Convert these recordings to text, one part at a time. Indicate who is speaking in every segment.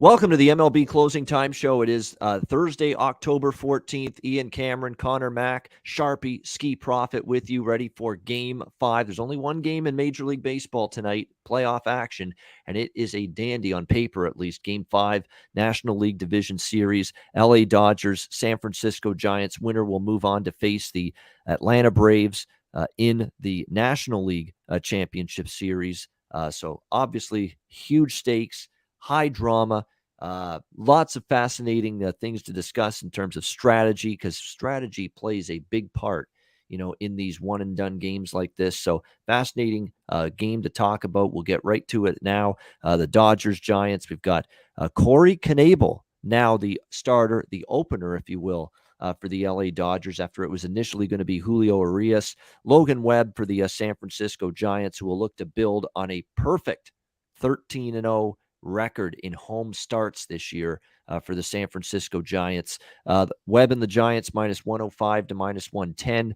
Speaker 1: Welcome to the MLB Closing Time Show. It is Thursday, October 14th. Ian Cameron, Conor Mac, Sharpie, Skee Profit with you, ready for Game 5. There's only one game in Major League Baseball tonight, playoff action, and it is a dandy on paper, at least. Game 5, National League Division Series, LA Dodgers, San Francisco Giants. Winner will move on to face the Atlanta Braves in the National League Championship Series. So obviously, huge stakes. High drama, lots of fascinating things to discuss in terms of strategy, because strategy plays a big part, in these one-and-done games like this. So fascinating game to talk about. We'll get right to it now. The Dodgers-Giants. We've got Corey Knebel, now the starter, the opener, if you will, for the LA Dodgers after it was initially going to be Julio Urias. Logan Webb for the San Francisco Giants, who will look to build on a perfect 13-0 record in home starts this year for the San Francisco Giants. Webb and the Giants minus 105 to minus 110.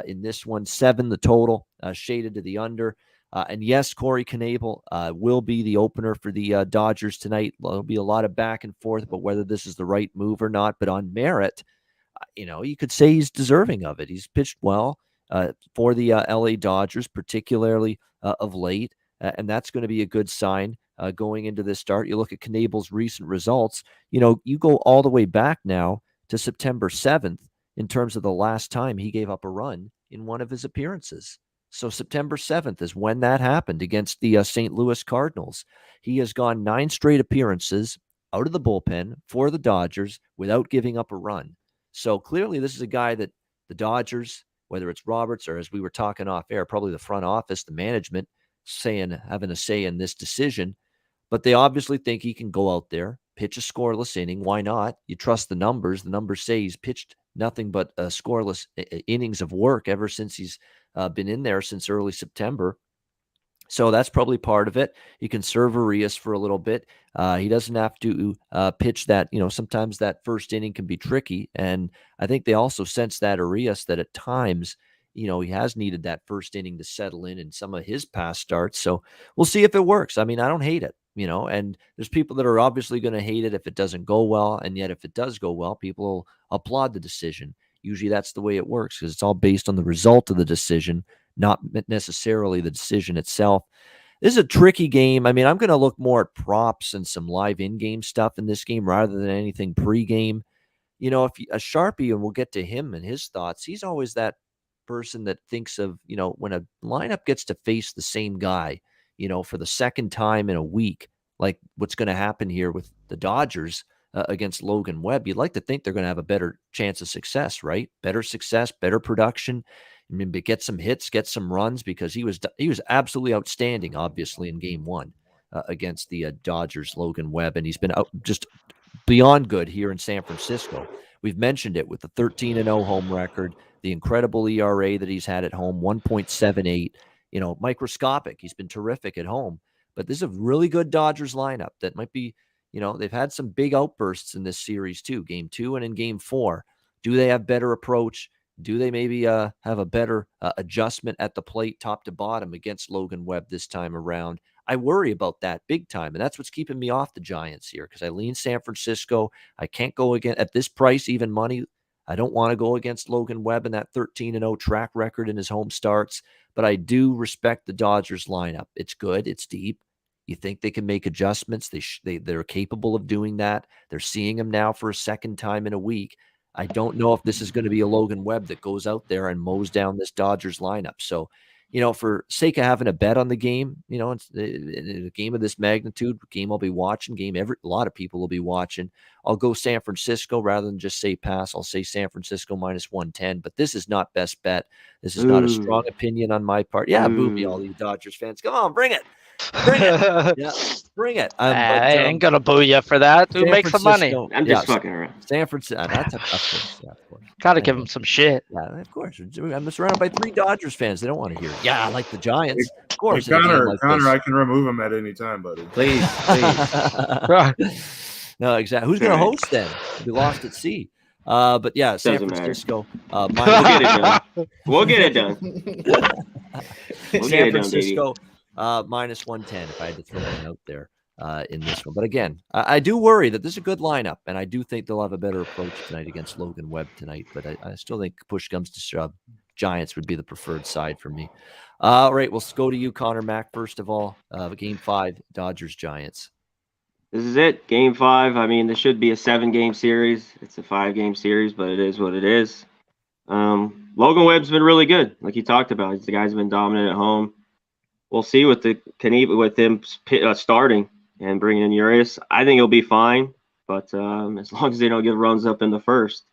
Speaker 1: In this one, 7 the total, shaded to the under. And yes, Corey Knebel will be the opener for the Dodgers tonight. There'll be a lot of back and forth about whether this is the right move or not. But on merit, you could say he's deserving of it. He's pitched well for the LA Dodgers, particularly of late. And that's going to be a good sign going into this start. You look at Knebel's recent results, you go all the way back now to September 7th in terms of the last time he gave up a run in one of his appearances. So September 7th is when that happened against the St. Louis Cardinals. He has gone 9 straight appearances out of the bullpen for the Dodgers without giving up a run. So clearly this is a guy that the Dodgers, whether it's Roberts or, as we were talking off air, probably the front office, the management, having a say in this decision. But they obviously think he can go out there, pitch a scoreless inning. Why not? You trust the numbers. The numbers say he's pitched nothing but scoreless innings of work ever since he's been in there since early September. So that's probably part of it. He can serve Urias for a little bit. He doesn't have to pitch that. Sometimes that first inning can be tricky. And I think they also sense that Urias, that at times, he has needed that first inning to settle in some of his past starts. So we'll see if it works. I mean, I don't hate it. And there's people that are obviously going to hate it if it doesn't go well. And yet if it does go well, people will applaud the decision. Usually that's the way it works, because it's all based on the result of the decision, not necessarily the decision itself. This is a tricky game. I mean, I'm going to look more at props and some live in-game stuff in this game rather than anything pre-game. If a Sharpie, and we'll get to him and his thoughts, he's always that person that thinks of, when a lineup gets to face the same guy, for the second time in a week, like what's going to happen here with the Dodgers against Logan Webb, you'd like to think they're going to have a better chance of success, right? Better success, better production. I mean, get some hits, get some runs, because he was absolutely outstanding, obviously, in Game 1 against the Dodgers, Logan Webb, and he's been out just beyond good here in San Francisco. We've mentioned it with the 13-0 home record, the incredible ERA that he's had at home, 1.78. Microscopic. He's been terrific at home. But this is a really good Dodgers lineup that might be, they've had some big outbursts in this series too, Game 2 and in Game 4. Do they have better approach? Do they maybe have a better adjustment at the plate, top to bottom, against Logan Webb this time around? I worry about that big time, and that's what's keeping me off the Giants here, because I lean San Francisco. I can't go again at this price, even money. I don't want to go against Logan Webb and that 13-0 track record in his home starts, but I do respect the Dodgers lineup. It's good. It's deep. You think they can make adjustments. They're capable of doing that. They're seeing him now for a second time in a week. I don't know if this is going to be a Logan Webb that goes out there and mows down this Dodgers lineup. So, for sake of having a bet on the game, it's a game of this magnitude, game I'll be watching, a lot of people will be watching. I'll go San Francisco rather than just say pass. I'll say San Francisco minus 110, but this is not best bet. This is not a strong opinion on my part. Yeah, boo me, all you Dodgers fans. Come on, bring it. Bring it. Yeah, bring it.
Speaker 2: I ain't going to boo you for that. Who makes the money?
Speaker 3: I'm just fucking around.
Speaker 1: San Francisco. That's of course. Yeah, of course.
Speaker 2: Got to give him some shit.
Speaker 1: Yeah, of course. I'm surrounded by 3 Dodgers fans. They don't want to hear it. Yeah, I like the Giants. Of course.
Speaker 4: Hey, Connor, I can remove him at any time, buddy.
Speaker 3: Please.
Speaker 1: No, exactly. Who's going to host then? We lost at sea. But yeah, San Francisco.
Speaker 3: We'll get it done.
Speaker 1: San Francisco minus 110, if I had to throw one out there. in this one. But again, I do worry that this is a good lineup, and I do think they'll have a better approach tonight against Logan Webb tonight. But I still think push comes to shove, Giants would be the preferred side for me. All right, we'll go to you, Conor Mac, first of all. Game 5, Dodgers-Giants.
Speaker 3: This is it, Game 5. I mean, this should be a 7-game series. It's a 5-game series, but it is what it is. Logan Webb's been really good, like you talked about. The guy's been dominant at home. We'll see with him starting and bringing in Urias. I think he'll be fine, but as long as they don't give runs up in the first.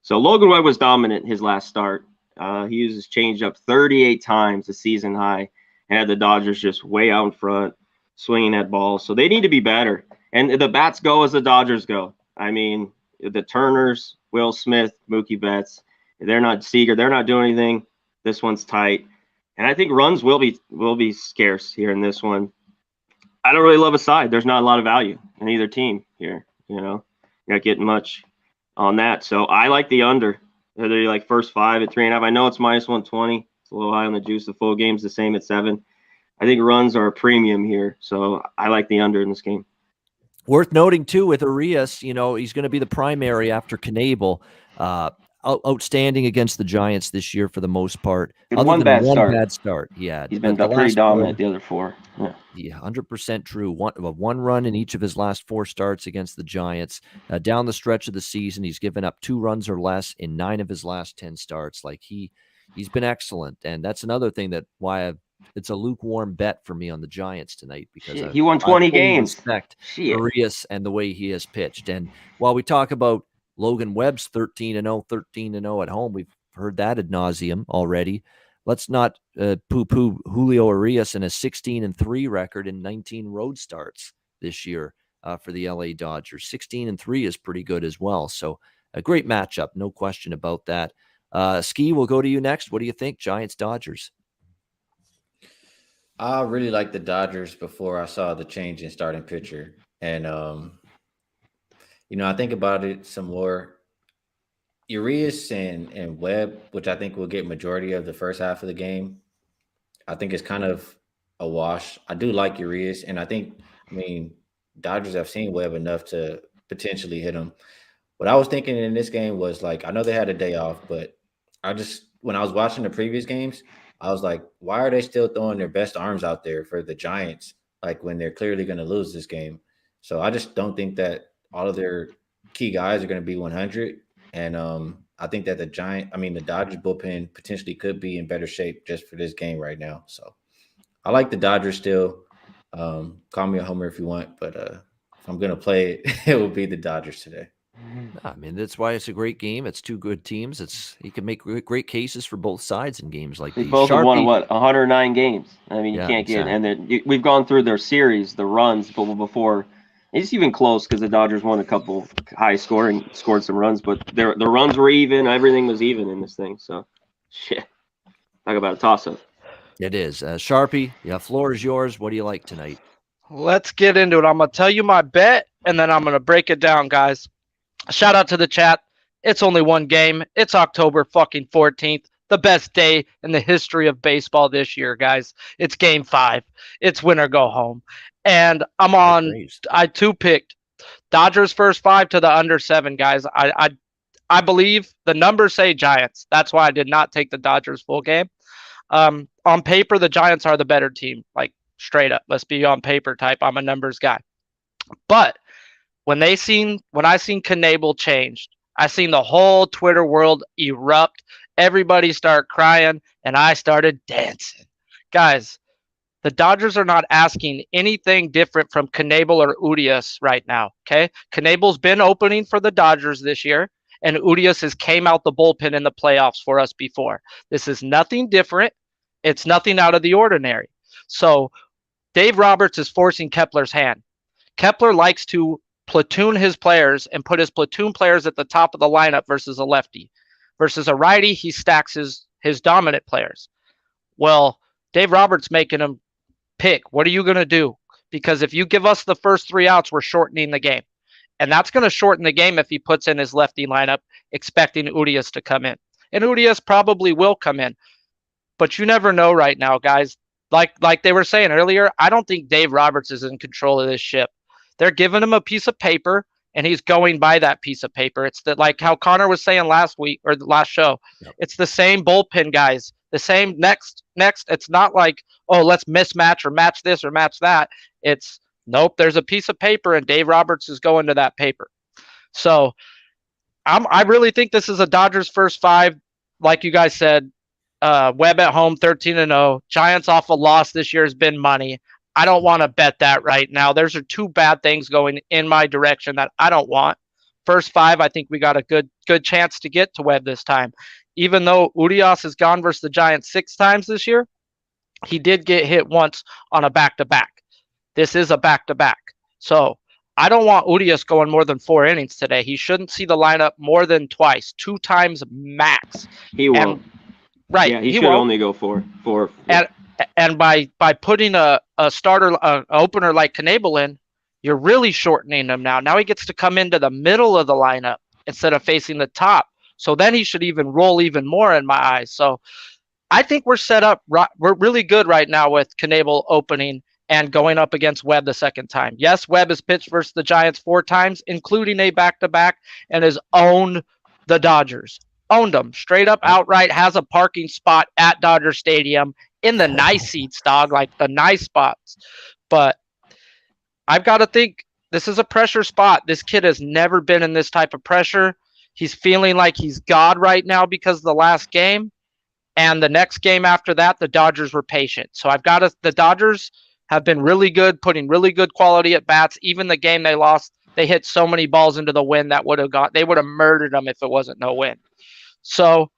Speaker 3: So Logan Webb was dominant his last start. He used his changeup 38 times, the season high, and had the Dodgers just way out in front, swinging at balls. So they need to be better. And the bats go as the Dodgers go. I mean, the Turners, Will Smith, Mookie Betts, they're not Seager. They're not doing anything. This one's tight. And I think runs will be scarce here in this one. I don't really love a side. There's not a lot of value in either team here. You're not getting much on that. So I like the under. They're like first 5 at 3.5. I know it's -120. It's a little high on the juice. The full game's the same at 7. I think runs are a premium here. So I like the under in this game.
Speaker 1: Worth noting, too, with Urias, he's going to be the primary after Knebel. Outstanding against the Giants this year for the most part.
Speaker 3: One bad
Speaker 1: start. Yeah.
Speaker 3: He's been pretty dominant the other 4.
Speaker 1: Yeah, 100% true. One run in each of his last 4 starts against the Giants. Down the stretch of the season, he's given up 2 runs or less in 9 of his last 10 starts. Like he's been excellent. And that's another thing it's a lukewarm bet for me on the Giants tonight because
Speaker 3: he won 20 games.
Speaker 1: Respect Urias and the way he has pitched. And while we talk about Logan Webb's 13-0 at home, we've heard that ad nauseum already. Let's not poo-poo Julio Urias and a 16-3 record in 19 road starts this year for the LA Dodgers. 16-3 is pretty good as well. So a great matchup, no question about that. Skee, we'll go to you next. What do you think, Giants-Dodgers?
Speaker 5: I really liked the Dodgers before I saw the change in starting pitcher. And, I think about it some more. Urias and Webb, which I think will get majority of the first half of the game, I think it's kind of a wash. I do like Urias, and Dodgers have seen Webb enough to potentially hit him. What I was thinking in this game was, I know they had a day off, but when I was watching the previous games, I was like, why are they still throwing their best arms out there for the Giants, when they're clearly going to lose this game? So I just don't think that all of their key guys are going to be 100. And I think that the Dodgers bullpen potentially could be in better shape just for this game right now. So I like the Dodgers still. Call me a homer if you want, but if I'm going to play it, it will be the Dodgers today.
Speaker 1: That's why it's a great game. It's 2 good teams. You can make great cases for both sides in games like these.
Speaker 3: Both have won 109 games. You can't get, and then we've gone through their series, the runs before. It's even close because the Dodgers won a couple high scoring, scored some runs, but the runs were even. Everything was even in this thing. So, shit. Talk about a toss-up.
Speaker 1: It is. Sharpie, floor is yours. What do you like tonight?
Speaker 2: Let's get into it. I'm going to tell you my bet, and then I'm going to break it down, guys. Shout out to the chat. It's only one game. It's October fucking 14th. The best day in the history of baseball this year, guys. It's Game 5. It's win or go home. And I 2-picked Dodgers first 5 to the under 7, guys. I believe the numbers say Giants. That's why I did not take the Dodgers full game. On paper, the Giants are the better team, straight up. Let's be on paper type. I'm a numbers guy. But when I seen Knebel changed, I seen the whole Twitter world erupt. Everybody start crying, and I started dancing. Guys, the Dodgers are not asking anything different from Knebel or Urias right now, okay? Knebel's been opening for the Dodgers this year, and Urias has came out the bullpen in the playoffs for us before. This is nothing different. It's nothing out of the ordinary. So Dave Roberts is forcing Kepler's hand. Kepler likes to platoon his players and put his platoon players at the top of the lineup versus a lefty. Versus a righty, he stacks his dominant players. Well, Dave Roberts making him pick. What are you going to do? Because if you give us the first 3 outs, we're shortening the game. And that's going to shorten the game if he puts in his lefty lineup, expecting Urias to come in. And Urias probably will come in. But you never know right now, guys. Like they were saying earlier, I don't think Dave Roberts is in control of this ship. They're giving him a piece of paper, and he's going by that piece of paper. It's like how Connor was saying last week or the last show.
Speaker 1: Yep.
Speaker 2: It's the same bullpen guys, the same next. It's not like, oh, let's mismatch or match this or match that. It's nope. There's a piece of paper, and Dave Roberts is going to that paper. So I really think this is a Dodgers first 5, like you guys said. Webb at home, 13-0. Giants off a loss this year has been money. I don't want to bet that right now. There's 2 bad things going in my direction that I don't want. First 5, I think we got a good chance to get to Webb this time. Even though Urias has gone versus the Giants 6 times this year, he did get hit once on a back-to-back. This is a back-to-back. So I don't want Urias going more than 4 innings today. He shouldn't see the lineup more than twice, 2 times max.
Speaker 3: He won't.
Speaker 2: Right.
Speaker 3: Yeah, he should only go 4.
Speaker 2: And by putting a starter, opener like Knebel in, you're really shortening him now. Now he gets to come into the middle of the lineup instead of facing the top. So then he should even roll even more in my eyes. So I think we're set up. We're really good right now with Knebel opening and going up against Webb the second time. Yes, Webb has pitched versus the Giants 4 times, including a back-to-back, and has owned the Dodgers. Owned them straight up outright, has a parking spot at Dodger Stadium in the nice seats, dog, like the nice spots. But I've got to think this is a pressure spot. This kid has never been in this type of pressure. He's feeling like he's God right now because of the last game. And the next game after that, the Dodgers were patient. So the Dodgers have been really good, putting really good quality at bats. Even the game they lost, they hit so many balls into the wind that they would have murdered them if it wasn't no win. So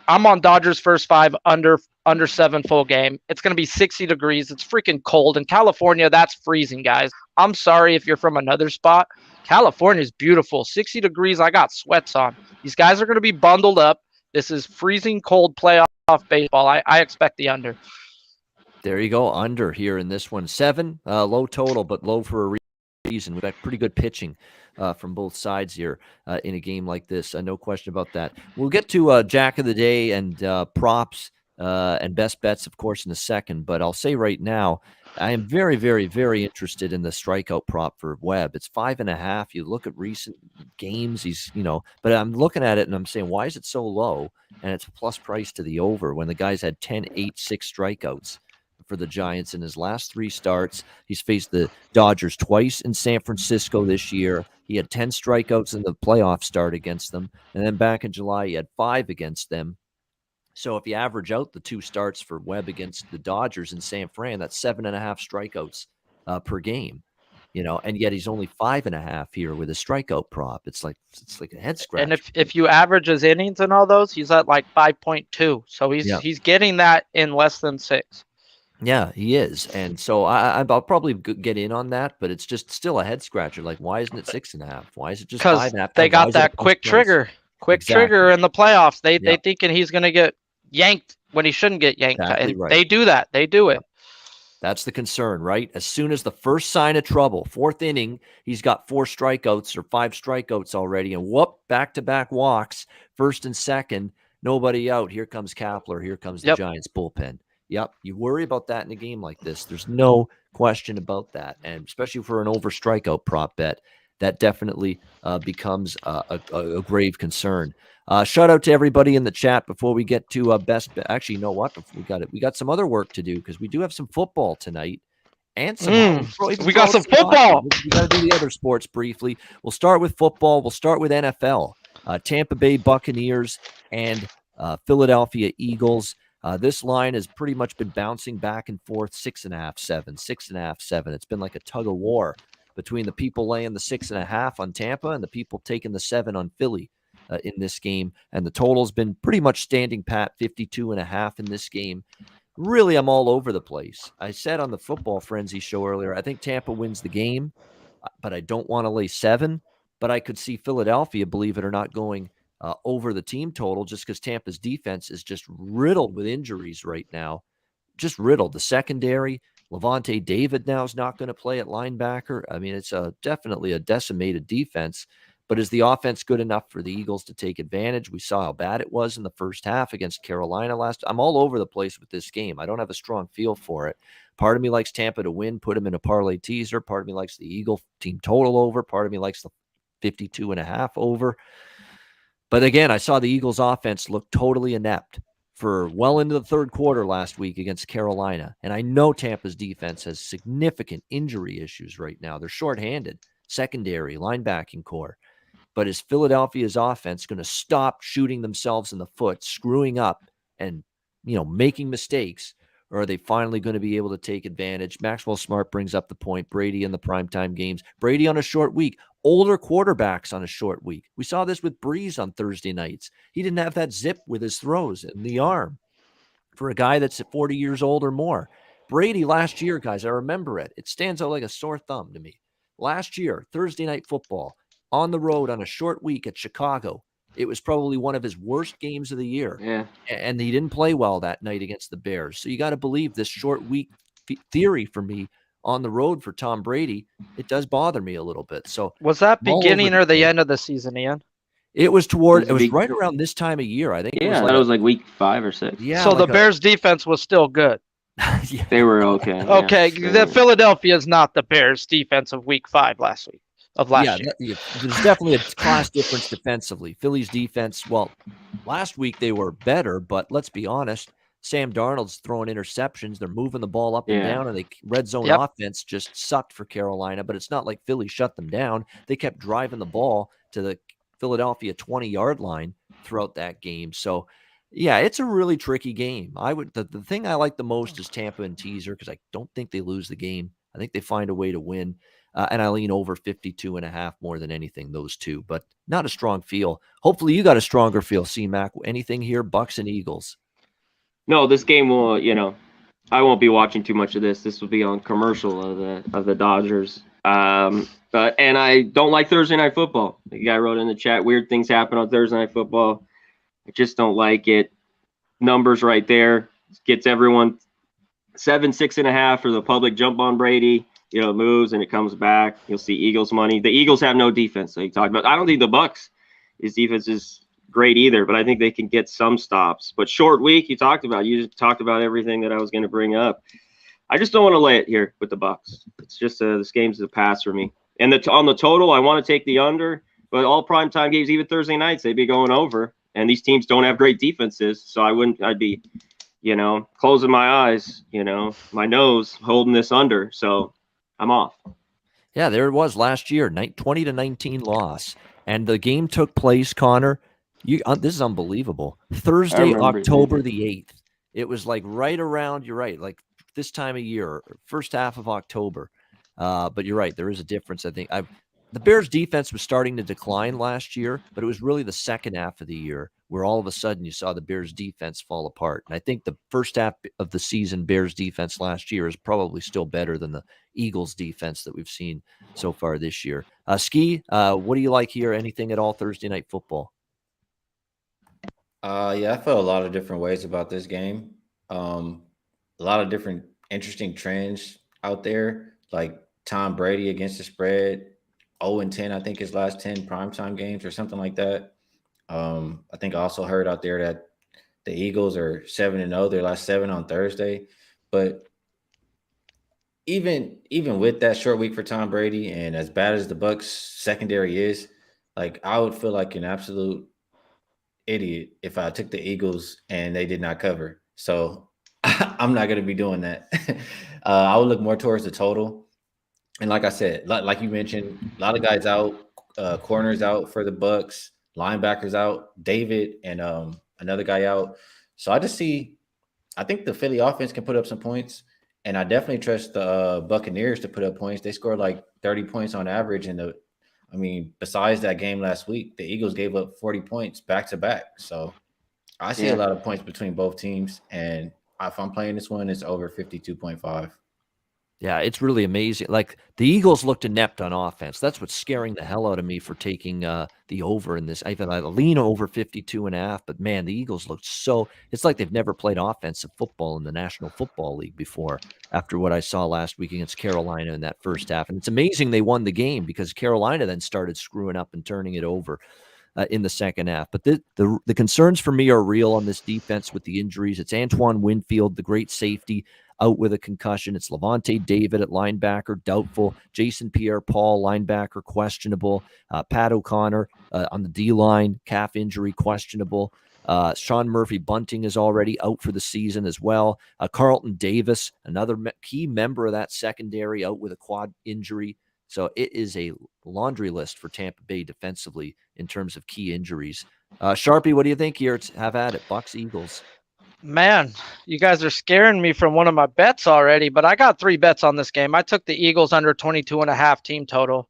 Speaker 2: I'm on Dodgers first 5 under 7 full game. It's going to be 60 degrees. It's freaking cold. In California, that's freezing, guys. I'm sorry if you're from another spot. California's beautiful. 60 degrees. I got sweats on. These guys are going to be bundled up. This is freezing cold playoff baseball. I expect the under.
Speaker 1: There you go. Under here in this one. 7, low total, but low for a reason. We've got pretty good pitching from both sides here in a game like this. No question about that. We'll get to Jack of the Day and props and best bets, of course, in a second. But I'll say right now, I am very, very, very interested in the strikeout prop for Webb. It's 5.5. You look at recent games, but I'm looking at it and I'm saying, why is it so low? And it's a plus price to the over when the guy's had 10, 8, 6 strikeouts for the Giants in his last 3 starts. He's faced the Dodgers twice in San Francisco this year. He had 10 strikeouts in the playoff start against them. And then back in July, he had 5 against them. So if you average out the 2 starts for Webb against the Dodgers in San Fran, that's 7.5 strikeouts per game. And yet he's only 5.5 here with a strikeout prop. It's like a head scratch.
Speaker 2: And if you average his innings and all those, he's at like 5.2. So he's getting that in less than 6.
Speaker 1: Yeah, he is. And so I'll probably get in on that, but it's just still a head scratcher. Like, why isn't it 6.5? Why is it just 5.5?
Speaker 2: Because they got that quick trigger. Trigger in the playoffs. They thinking he's going to get yanked when he shouldn't get yanked.
Speaker 1: Exactly right.
Speaker 2: They do that. They do it.
Speaker 1: That's the concern, right? As soon as the first sign of trouble, 4th inning, he's got 4 strikeouts or 5 strikeouts already, and whoop, back-to-back walks, 1st and 2nd, nobody out. Here comes Kapler. Here comes the Giants bullpen. Yep, you worry about that in a game like this. There's no question about that, and especially for an over strikeout prop bet, that definitely becomes a grave concern. Shout out to everybody in the chat before we get to best. Actually, you know what? We got some other work to do because we do have some football tonight and some.
Speaker 2: We got some football.
Speaker 1: We got to do the other sports briefly. We'll start with football. We'll start with NFL. Tampa Bay Buccaneers and Philadelphia Eagles. This line has pretty much been bouncing back and forth, 6.5, 7, 6.5, 7. It's been like a tug of war between the people laying the 6.5 on Tampa and the people taking the 7 on Philly in this game. And the total's been pretty much standing pat, 52.5 in this game. Really, I'm all over the place. I said on the Football Frenzy show earlier, I think Tampa wins the game, but I don't want to lay 7. But I could see Philadelphia, believe it or not, going over the team total just because Tampa's defense is just riddled with injuries right now. Just riddled. The secondary, Levante David now is not going to play at linebacker. I mean, it's definitely a decimated defense. But is the offense good enough for the Eagles to take advantage? We saw how bad it was in the first half against Carolina last. I'm all over the place with this game. I don't have a strong feel for it. Part of me likes Tampa to win, put them in a parlay teaser. Part of me likes the Eagle team total over. Part of me likes the 52.5 over. But again, I saw the Eagles offense look totally inept for well into the third quarter last week against Carolina. And I know Tampa's defense has significant injury issues right now. They're shorthanded, secondary, linebacking core. But is Philadelphia's offense going to stop shooting themselves in the foot, screwing up and, making mistakes? Or are they finally going to be able to take advantage? Maxwell Smart brings up the point. Brady in the primetime games. Brady on a short week. Older quarterbacks on a short week. We saw this with Breeze on Thursday nights. He didn't have that zip with his throws in the arm for a guy that's 40 years old or more. Brady last year, guys, I remember it. It stands out like a sore thumb to me. Last year, Thursday Night Football, on the road on a short week at Chicago. It was probably one of his worst games of the year.
Speaker 3: Yeah.
Speaker 1: And he didn't play well that night against the Bears. So you got to believe this short week theory for me on the road for Tom Brady. It does bother me a little bit. So
Speaker 2: was that beginning or the end of the season, Ian?
Speaker 1: It was right around this time of year. I think
Speaker 3: it was like week 5 or 6.
Speaker 1: Yeah.
Speaker 2: So the Bears defense was still good.
Speaker 1: Yeah.
Speaker 3: They were okay.
Speaker 2: Okay.
Speaker 3: Yeah.
Speaker 2: The Philadelphia is not the Bears defense of week 5 last week. Of last year.
Speaker 1: There's definitely a class difference defensively. Philly's defense, well, last week they were better, but let's be honest, Sam Darnold's throwing interceptions. They're moving the ball up and down, and the red zone offense just sucked for Carolina, but it's not like Philly shut them down. They kept driving the ball to the Philadelphia 20-yard line throughout that game. So, yeah, it's a really tricky game. The thing I like the most is Tampa and teaser because I don't think they lose the game. I think they find a way to win. And I lean over 52.5 more than anything, those two, but not a strong feel. Hopefully you got a stronger feel, C-Mac. Anything here, Bucks and Eagles?
Speaker 3: No, this game will, I won't be watching too much of this. This will be on commercial of the Dodgers. And I don't like Thursday Night Football. The guy wrote in the chat, weird things happen on Thursday Night Football. I just don't like it. Numbers right there. Gets everyone 7, 6.5 for the public jump on Brady. It moves and it comes back. You'll see Eagles money. The Eagles have no defense. So you talked about. I don't think the Bucks, his defense is great either, but I think they can get some stops. But short week, you talked about everything that I was going to bring up. I just don't want to lay it here with the Bucks. It's just this game's a pass for me. And on the total, I want to take the under. But all primetime games, even Thursday nights, they'd be going over. And these teams don't have great defenses, so I'd be, closing my eyes, my nose, holding this under. So I'm off.
Speaker 1: Yeah, there it was last year, 20-19 loss. And the game took place, Connor. This is unbelievable. Thursday, October the 8th. It was like right around, you're right, like this time of year, first half of October. But you're right, there is a difference. I think the Bears defense was starting to decline last year, but it was really the second half of the year where all of a sudden you saw the Bears defense fall apart. And I think the first half of the season Bears defense last year is probably still better than the Eagles defense that we've seen so far this year. Skee, what do you like here? Anything at all Thursday Night Football?
Speaker 5: Yeah, I felt a lot of different ways about this game. A lot of different interesting trends out there, like Tom Brady against the spread, 0-10, I think his last 10 primetime games or something like that. I think I also heard out there that the Eagles are 7-0, their last 7 on Thursday. But even with that short week for Tom Brady, and as bad as the Bucks secondary is, like I would feel like an absolute idiot if I took the Eagles and they did not cover. So I'm not going to be doing that. I would look more towards the total. And like I said, like you mentioned, a lot of guys out, corners out for the Bucks, linebackers out, David and another guy out. So I think the Philly offense can put up some points. And I definitely trust the Buccaneers to put up points. They scored like 30 points on average. And besides that game last week, the Eagles gave up 40 points back to back. So I see a lot of points between both teams. And if I'm playing this one, it's over 52.5.
Speaker 1: Yeah, it's really amazing. Like the Eagles looked inept on offense. That's what's scaring the hell out of me for taking the over in this. I lean over 52.5, but man, the Eagles looked it's like they've never played offensive football in the National Football League before after what I saw last week against Carolina in that first half. And it's amazing they won the game because Carolina then started screwing up and turning it over in the second half. But the concerns for me are real on this defense with the injuries. It's Antoine Winfield, the great safety, out with a concussion. It's Levante David at linebacker, doubtful. Jason Pierre-Paul, linebacker, questionable. Pat O'Connor on the D-line, calf injury, questionable. Sean Murphy-Bunting is already out for the season as well. Carlton Davis, another key member of that secondary, out with a quad injury. So it is a laundry list for Tampa Bay defensively in terms of key injuries. Sharpie, what do you think here? Have at it. Bucks, Eagles.
Speaker 2: Man, you guys are scaring me from one of my bets already, but I got 3 bets on this game. I took the Eagles under 22.5 team total.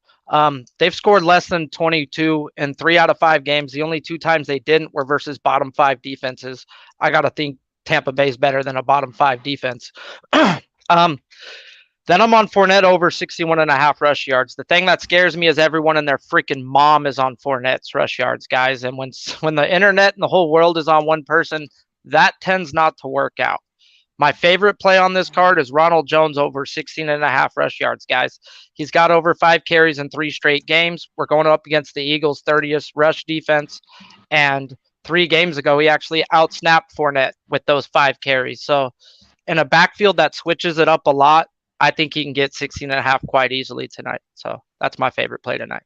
Speaker 2: They've scored less than 22 in 3 out of 5 games. The only 2 times they didn't were versus bottom 5 defenses. I got to think Tampa Bay's better than a bottom 5 defense. Then I'm on Fournette over 61.5 rush yards. The thing that scares me is everyone and their freaking mom is on Fournette's rush yards, guys. And when the internet and the whole world is on one person, that tends not to work out. My favorite play on this card is Ronald Jones over 16.5 rush yards, guys. He's got over 5 carries in 3 straight games. We're going up against the Eagles' 30th rush defense. And 3 games ago, he actually outsnapped Fournette with those 5 carries. So in a backfield that switches it up a lot, I think he can get 16.5 quite easily tonight. So that's my favorite play tonight.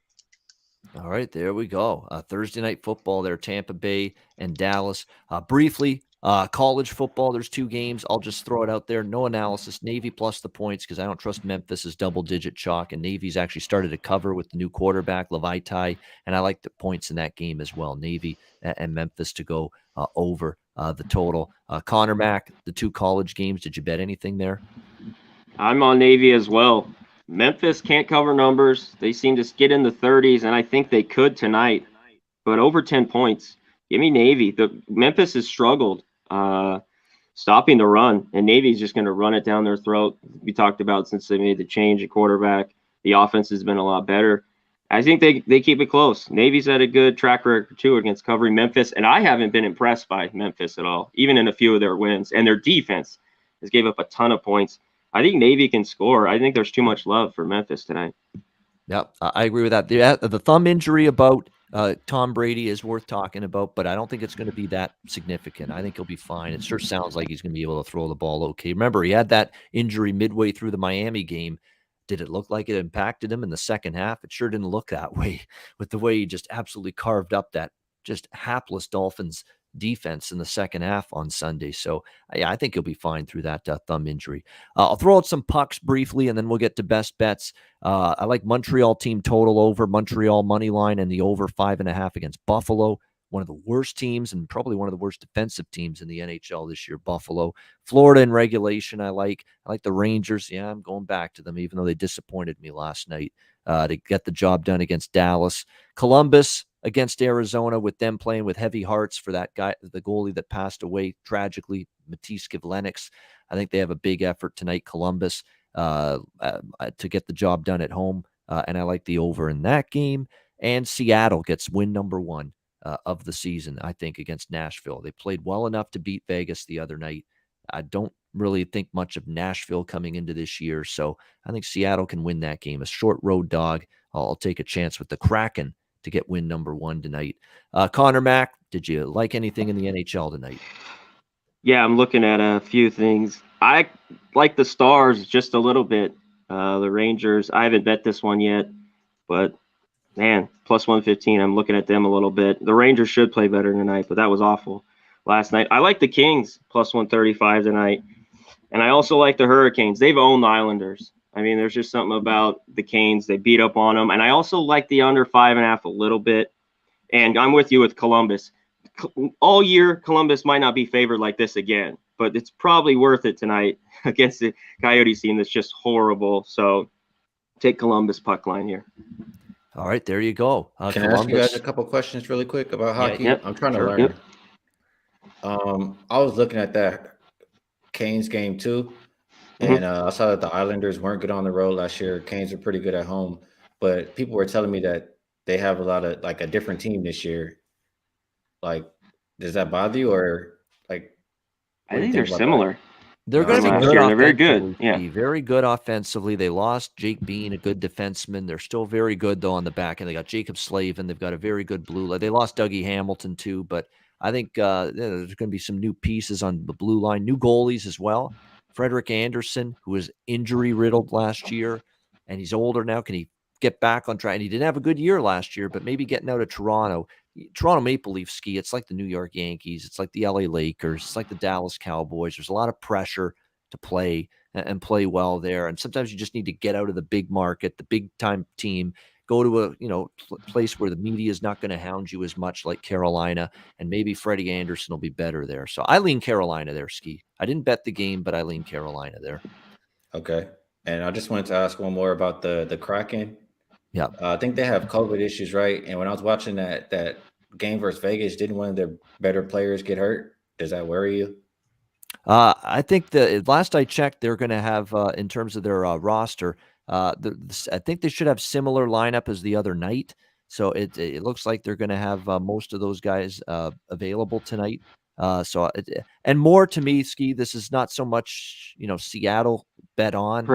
Speaker 1: All right, there we go. Thursday night football there, Tampa Bay and Dallas. Briefly, college football, there's 2 games. I'll just throw it out there. No analysis. Navy plus the points because I don't trust Memphis as double-digit chalk, and Navy's actually started to cover with the new quarterback, Levitai, and I like the points in that game as well. Navy and Memphis to go over the total. Conor Mac, the 2 college games. Did you bet anything there?
Speaker 3: I'm on Navy as well. Memphis can't cover numbers. They seem to get in the 30s, and I think they could tonight. But over 10 points. Give me Navy. Memphis has struggled stopping the run, and Navy's just going to run it down their throat. We talked about since they made the change at quarterback, the offense has been a lot better. I think they keep it close. Navy's had a good track record, too, against covering Memphis, and I haven't been impressed by Memphis at all, even in a few of their wins. And their defense has gave up a ton of points. I think Navy can score. I think there's too much love for Memphis tonight.
Speaker 1: Yep, I agree with that. The thumb injury about Tom Brady is worth talking about, but I don't think it's going to be that significant. I think he'll be fine. It sure sounds like he's going to be able to throw the ball okay. Remember, he had that injury midway through the Miami game. Did it look like it impacted him in the second half? It sure didn't look that way with the way he just absolutely carved up that just hapless Dolphins defense in the second half on Sunday. So yeah, I think he'll be fine through that thumb injury. I'll throw out some pucks briefly, and then we'll get to best bets. I like Montreal team total over, Montreal money line, and the over 5.5 against Buffalo. One of the worst teams and probably one of the worst defensive teams in the NHL this year, Buffalo. Florida in regulation, I like the Rangers. Yeah, I'm going back to them, even though they disappointed me last night to get the job done against Dallas. Columbus against Arizona, with them playing with heavy hearts for that guy, the goalie that passed away tragically, Matisse Kivlenix. I think they have a big effort tonight, Columbus, to get the job done at home. And I like the over in that game. And Seattle gets win number 1 of the season, I think, against Nashville. They played well enough to beat Vegas the other night. I don't really think much of Nashville coming into this year, so I think Seattle can win that game. A short road dog. I'll take a chance with the Kraken to get win number 1 tonight. Conor Mac, did you like anything in the NHL tonight?
Speaker 3: Yeah, I'm looking at a few things. I like the Stars just a little bit. The Rangers, I haven't bet this one yet, but man, plus 115, I'm looking at them a little bit. The Rangers should play better tonight, but that was awful last night. I like the Kings, plus 135 tonight. And I also like the Hurricanes. They've owned the Islanders. I mean, there's just something about the Canes. They beat up on them. And I also like the under 5.5 a little bit. And I'm with you with Columbus. All year, Columbus might not be favored like this again, but it's probably worth it tonight against the Coyotes team that's just horrible. So take Columbus puck line here.
Speaker 1: All right, there you go.
Speaker 5: Can I ask you guys a couple questions really quick about hockey?
Speaker 3: Yep.
Speaker 5: I'm trying to learn. Yep. I was looking at that Canes game too. And I saw that the Islanders weren't good on the road last year. Canes were pretty good at home, but people were telling me that they have a lot of like a different team this year. Like, does that bother you, or like,
Speaker 3: I
Speaker 5: what do you
Speaker 3: think
Speaker 5: think
Speaker 3: they're
Speaker 5: about
Speaker 3: similar.
Speaker 1: They're
Speaker 5: that?
Speaker 1: going to be
Speaker 3: Last
Speaker 1: good
Speaker 3: year. They're very good.
Speaker 1: offensively.
Speaker 3: Yeah.
Speaker 1: Steve. Very good offensively. They lost Jake Bean, a good defenseman. They're still very good, though, on the back end. They got Jacob Slavin. They've got a very good blue line. They lost Dougie Hamilton, too. But I think there's going to be some new pieces on the blue line, new goalies as well. Frederick Anderson, who was injury-riddled last year, and he's older now. Can he get back on track? And he didn't have a good year last year, but maybe getting out of Toronto. Toronto Maple Leafs, Ski, it's like the New York Yankees. It's like the LA Lakers. It's like the Dallas Cowboys. There's a lot of pressure to play and play well there. And sometimes you just need to get out of the big market, the big time team, go to a place where the media is not going to hound you as much, like Carolina, and maybe Freddie Anderson will be better there. So I lean Carolina there, Ski. I didn't bet the game, but I lean Carolina there.
Speaker 5: Okay. And I just wanted to ask one more about the Kraken.
Speaker 1: Yeah.
Speaker 5: I think they have COVID issues, right? And when I was watching that game versus Vegas, didn't one of their better players get hurt? Does that worry you?
Speaker 1: I think the last I checked, they're going to have in terms of their roster. I think they should have similar lineup as the other night. So it looks like they're going to have most of those guys available tonight. And more to me, Ski, this is not so much Seattle bet on,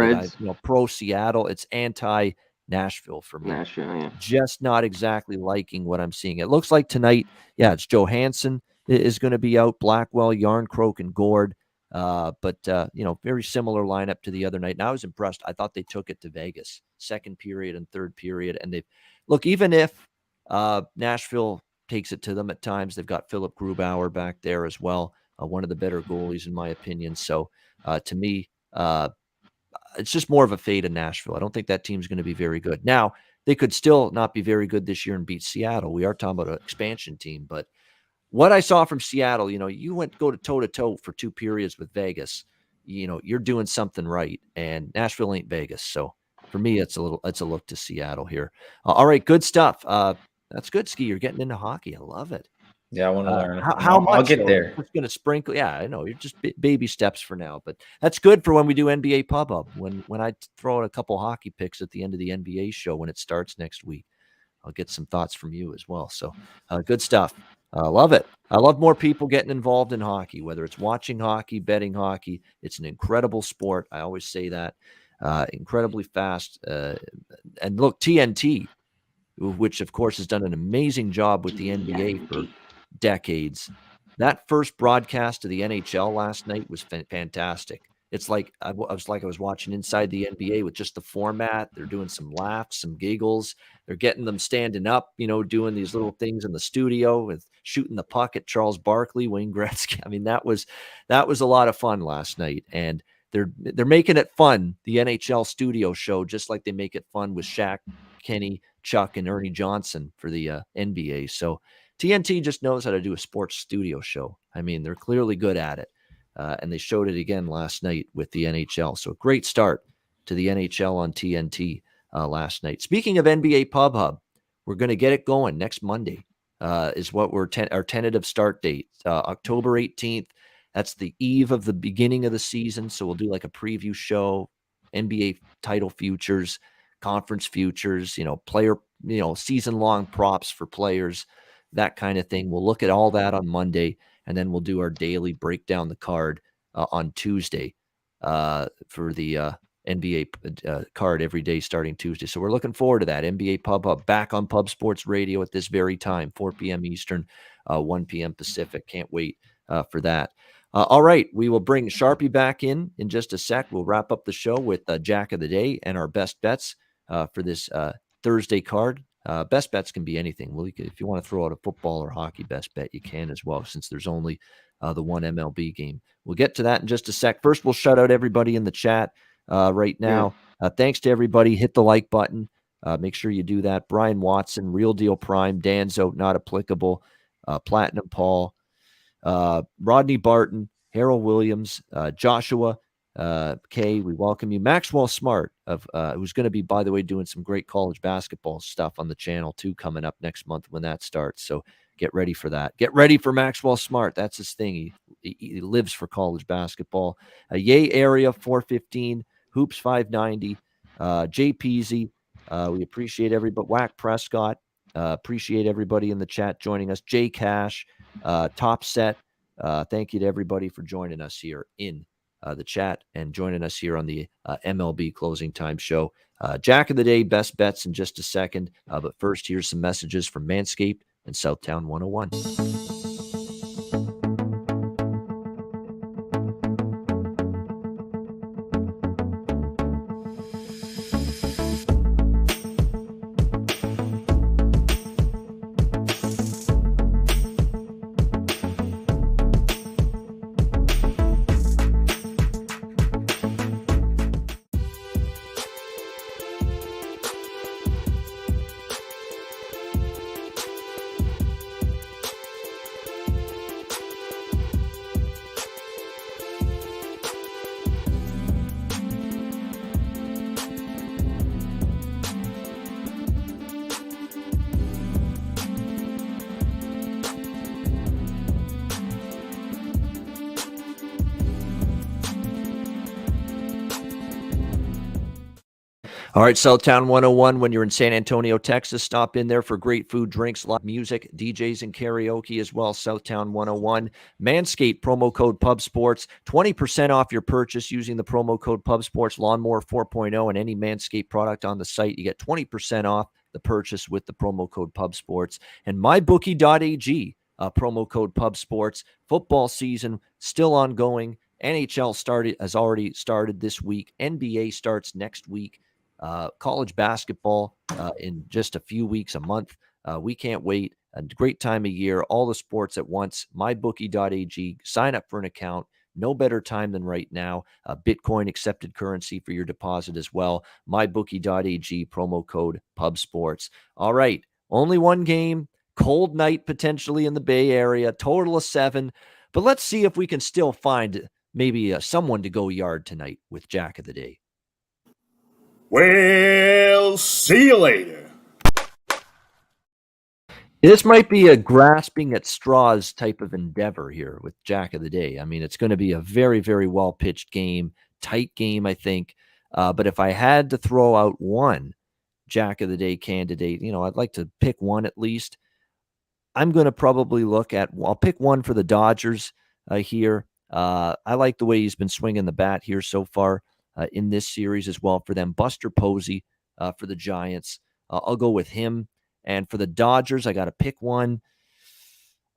Speaker 1: pro Seattle. It's anti Nashville for me.
Speaker 3: Nashville, yeah.
Speaker 1: Just not exactly liking what I'm seeing. It looks like tonight, it's Johansson is going to be out, Blackwell, Yarncroke, and Gord. But very similar lineup to the other night. And I was impressed. I thought they took it to Vegas, second period and third period. And even if Nashville takes it to them at times, they've got Philip Grubauer back there as well, one of the better goalies in my opinion. So to me, it's just more of a fade in Nashville. I don't think that team's going to be very good. Now, they could still not be very good this year and beat Seattle. We are talking about an expansion team, but what I saw from Seattle, you go to toe-to-toe for 2 periods with Vegas. You're doing something right, and Nashville ain't Vegas. So for me, it's a look to Seattle here. All right, good stuff. That's good, Ski. You're getting into hockey. I love it.
Speaker 5: Yeah, I want to learn.
Speaker 1: How much?
Speaker 5: I'll get there.
Speaker 1: It's going to sprinkle. Yeah, I know. You're just baby steps for now, but that's good for when we do NBA Pub Up. When I throw in a couple hockey picks at the end of the NBA show when it starts next week, I'll get some thoughts from you as well. So good stuff. I love it. I love more people getting involved in hockey, whether it's watching hockey, betting hockey. It's an incredible sport. I always say that. Incredibly fast. And look, TNT, which of course has done an amazing job with the NBA for decades. That first broadcast of the NHL last night was fantastic. It's like I was watching inside the NBA with just the format. They're doing some laughs, some giggles. They're getting them standing up, doing these little things in the studio with shooting the puck at Charles Barkley, Wayne Gretzky. I mean, that was a lot of fun last night, and they're making it fun. The NHL studio show, just like they make it fun with Shaq, Kenny, Chuck, and Ernie Johnson for the NBA. So TNT just knows how to do a sports studio show. I mean, they're clearly good at it. And they showed it again last night with the NHL. So great start to the NHL on TNT last night. Speaking of NBA Pub Hub, we're going to get it going next Monday is what our tentative start date, October 18th. That's the eve of the beginning of the season. So we'll do like a preview show, NBA title futures, conference futures, player, season-long props for players, that kind of thing. We'll look at all that on Monday. And then we'll do our daily breakdown the card on Tuesday for the NBA card every day starting Tuesday. So we're looking forward to that. NBA Pub Hub back on Pub Sports Radio at this very time, 4 p.m. Eastern, 1 p.m. Pacific. Can't wait for that. All right, we will bring Sharpie back in just a sec. We'll wrap up the show with Jack of the Day and our best bets for this Thursday card. Best bets can be anything. Well, if you want to throw out a football or hockey best bet, you can as well, since there's only the one MLB game. We'll get to that in just a sec. First, we'll shout out everybody in the chat right now. Thanks to everybody. Hit the like button. Make sure you do that. Brian Watson, Real Deal Prime, Danzo, Not Applicable, Platinum Paul, Rodney Barton, Harold Williams, Joshua, Kay, we welcome you. Maxwell Smart, who's going to be, by the way, doing some great college basketball stuff on the channel too, coming up next month when that starts. So get ready for that. Get ready for Maxwell Smart. That's his thing. He lives for college basketball. Yay area 415, Hoops 590, Jay Peasy. We appreciate everybody. Whack Prescott. Appreciate everybody in the chat joining us. Jay Cash, Top Set. Thank you to everybody for joining us here in the chat and joining us here on the MLB Closing Time Show. Jack of the Day, best bets in just a second. But first, here's some messages from Manscaped and Southtown 101. All right, Southtown 101, when you're in San Antonio, Texas, stop in there for great food, drinks, live music, DJs, and karaoke as well. Southtown 101. Manscaped, promo code PubSports, 20% off your purchase using the promo code PubSports, Lawnmower 4.0, and any Manscaped product on the site. You get 20% off the purchase with the promo code PubSports. And mybookie.ag, promo code PubSports. Football season still ongoing. NHL has already started this week. NBA starts next week. College basketball in just a few weeks, a month. We can't wait. A great time of year. All the sports at once. Mybookie.ag. Sign up for an account. No better time than right now. Bitcoin accepted currency for your deposit as well. Mybookie.ag, promo code PubSports. All right. Only one game. Cold night potentially in the Bay Area. Total of 7. But let's see if we can still find maybe someone to go yard tonight with Jack of the Day.
Speaker 4: Well, see you later.
Speaker 1: This might be a grasping at straws type of endeavor here with Jack of the Day. I mean, it's going to be a very, very well-pitched game, tight game, I think. But if I had to throw out one Jack of the Day candidate, I'd like to pick one at least. I'm going to probably I'll pick one for the Dodgers here. I like the way he's been swinging the bat here so far. In this series as well for them. Buster Posey for the Giants. I'll go with him. And for the Dodgers, I got to pick one.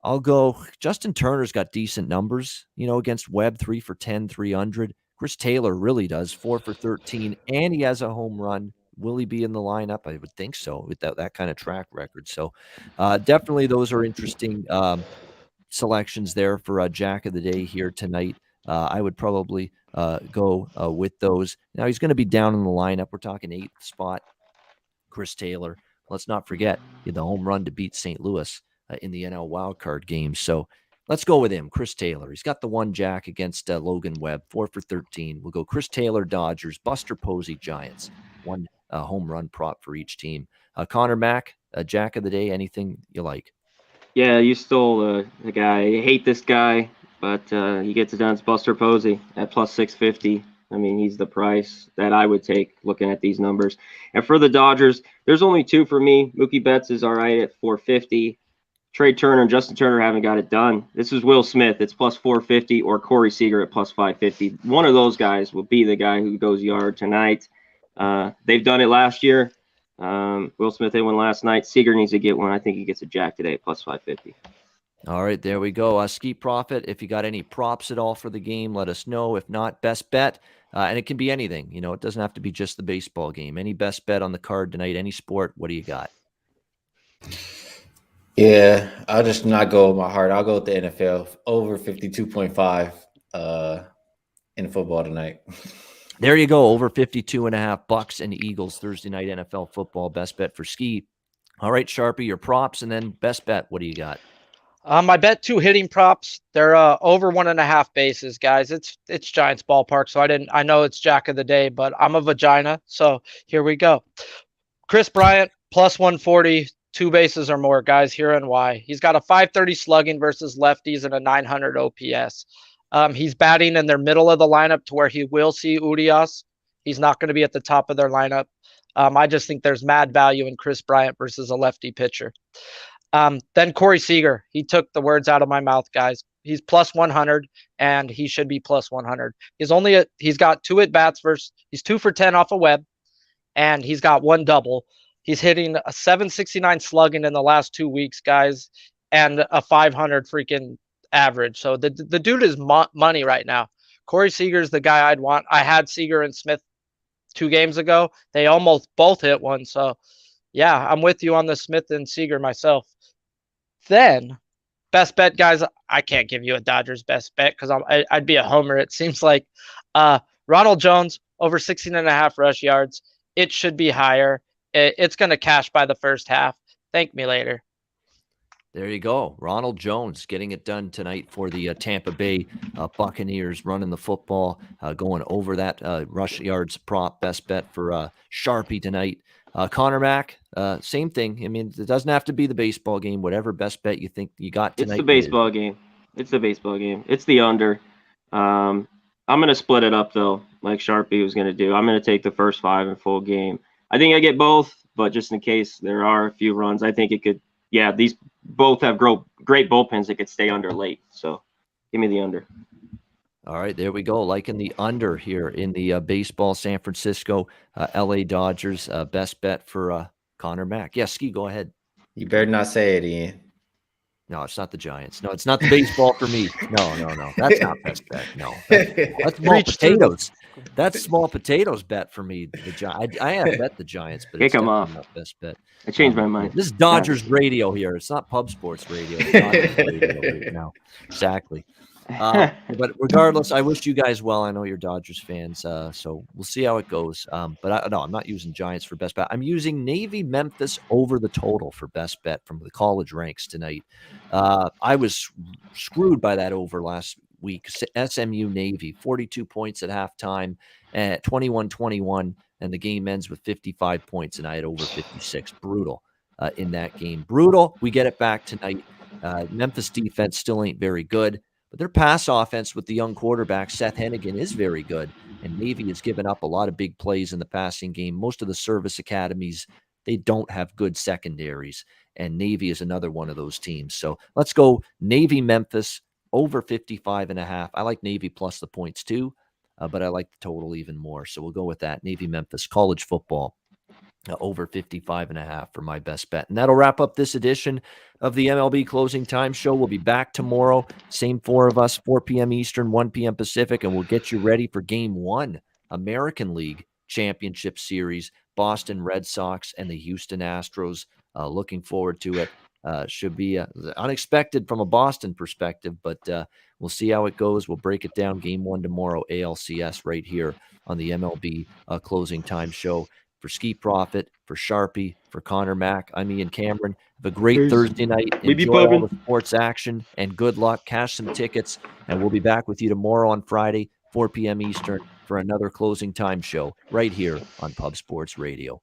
Speaker 1: I'll go. Justin Turner's got decent numbers, against Webb, 3 for 10, 300. Chris Taylor really does, 4 for 13, and he has a home run. Will he be in the lineup? I would think so with that kind of track record. So definitely those are interesting selections there for Jack of the Day here tonight. I would probably go with those. Now he's going to be down in the lineup. We're talking 8th spot. Chris Taylor. Let's not forget the home run to beat St. Louis in the NL wildcard game. So let's go with him, Chris Taylor. He's got the one Jack against Logan Webb, 4 for 13. We'll go Chris Taylor, Dodgers, Buster Posey, Giants. One home run prop for each team. Conor Mac, Jack of the Day, anything you like?
Speaker 3: Yeah, you stole the guy. I hate this guy, but he gets it done. It's Buster Posey at plus 650. I mean, he's the price that I would take looking at these numbers. And for the Dodgers, there's only two for me. Mookie Betts is all right at 450. Trey Turner and Justin Turner haven't got it done. This is Will Smith. It's plus 450, or Corey Seager at plus 550. One of those guys will be the guy who goes yard tonight. They've done it last year. Will Smith, they won last night. Seager needs to get one. I think he gets a Jack today at plus 550.
Speaker 1: All right, there we go. Skee Profit, if you got any props at all for the game, let us know. If not, best bet. And it can be anything. It doesn't have to be just the baseball game. Any best bet on the card tonight, any sport, what do you got?
Speaker 5: Yeah, I'll just not go with my heart. I'll go with the NFL over 52.5 in football tonight.
Speaker 1: There you go. Over 52.5 Bucks and Eagles Thursday night NFL football. Best bet for Skee. All right, Sharpie, your props, and then best bet. What do you got?
Speaker 2: I bet 2 hitting props. They're over 1.5 bases, guys. It's Giants ballpark, so I know it's Jack of the Day, but I'm a vagina, so here we go. Chris Bryant plus 140, 2 bases or more, guys. Here and why. He's got a 530 slugging versus lefties and a 900 OPS. He's batting in their middle of the lineup to where he will see Urias. He's not going to be at the top of their lineup. I just think there's mad value in Chris Bryant versus a lefty pitcher. Then Corey Seager. He took the words out of my mouth, guys. He's plus 100, and he should be plus 100. He's got 2 at bats versus. He's 2 for 10 off a web, and he's got 1 double. He's hitting a 769 slugging in the last 2 weeks, guys, and a 500 freaking average. So the dude is money right now. Corey Seager's the guy I'd want. I had Seager and Smith 2 games ago. They almost both hit one. So, yeah, I'm with you on the Smith and Seager myself. Then, best bet, guys, I can't give you a Dodgers best bet because I'd be a homer. It seems like Ronald Jones, over 16.5 rush yards. It should be higher. It's going to cash by the first half. Thank me later.
Speaker 1: There you go. Ronald Jones getting it done tonight for the Tampa Bay Buccaneers, running the football, going over that rush yards prop. Best bet for Sharpie tonight. Conor Mac, same thing. I mean, it doesn't have to be the baseball game. Whatever best bet you think you got tonight.
Speaker 3: It's the baseball game. It's the baseball game. It's the under. I'm going to split it up, though, like Sharpie was going to do. I'm going to take the first 5 in full game. I think I get both, but just in case there are a few runs, I think it could. Yeah, these both have great bullpens that could stay under late. So give me the under.
Speaker 1: All right, there we go. Liking the under here in the baseball San Francisco LA Dodgers. Best bet for Conor Mac. Yeah, Skee, go ahead.
Speaker 5: You better not say it, Ian.
Speaker 1: No, it's not the Giants. No, it's not the baseball for me. No. That's not best bet. No. That's small potatoes. That's small potatoes bet for me. I have bet the Giants, but it's
Speaker 3: off.
Speaker 1: Not best bet.
Speaker 3: I changed my mind.
Speaker 1: This is Dodgers radio here. It's not Pub Sports radio. It's Dodgers radio right now. Exactly. But regardless, I wish you guys well. I know you're Dodgers fans, so we'll see how it goes. But I'm not using Giants for best bet. I'm using Navy Memphis over the total for best bet from the college ranks tonight. I was screwed by that over last week. SMU Navy, 42 points at halftime at 21-21, and the game ends with 55 points, and I had over 56. Brutal in that game. Brutal. We get it back tonight. Memphis defense still ain't very good. But their pass offense with the young quarterback, Seth Hennigan, is very good. And Navy has given up a lot of big plays in the passing game. Most of the service academies, they don't have good secondaries. And Navy is another one of those teams. So let's go Navy Memphis over 55.5. I like Navy plus the points too, but I like the total even more. So we'll go with that. Navy Memphis college football. Over 55.5 for my best bet. And that'll wrap up this edition of the MLB Closing Time Show. We'll be back tomorrow. Same 4 of us, 4 p.m. Eastern, 1 p.m. Pacific, and we'll get you ready for Game 1, American League Championship Series, Boston Red Sox and the Houston Astros. Looking forward to it. Should be unexpected from a Boston perspective, but we'll see how it goes. We'll break it down. Game 1 tomorrow, ALCS, right here on the MLB Closing Time Show. For Skee Profit, for Sharpie, for Conor Mac, I'm Ian Cameron. Have a great Thursday night. Enjoy all the sports action, and good luck. Cash some tickets, and we'll be back with you tomorrow on Friday, 4 p.m. Eastern, for another Closing Time Show right here on Pub Sports Radio.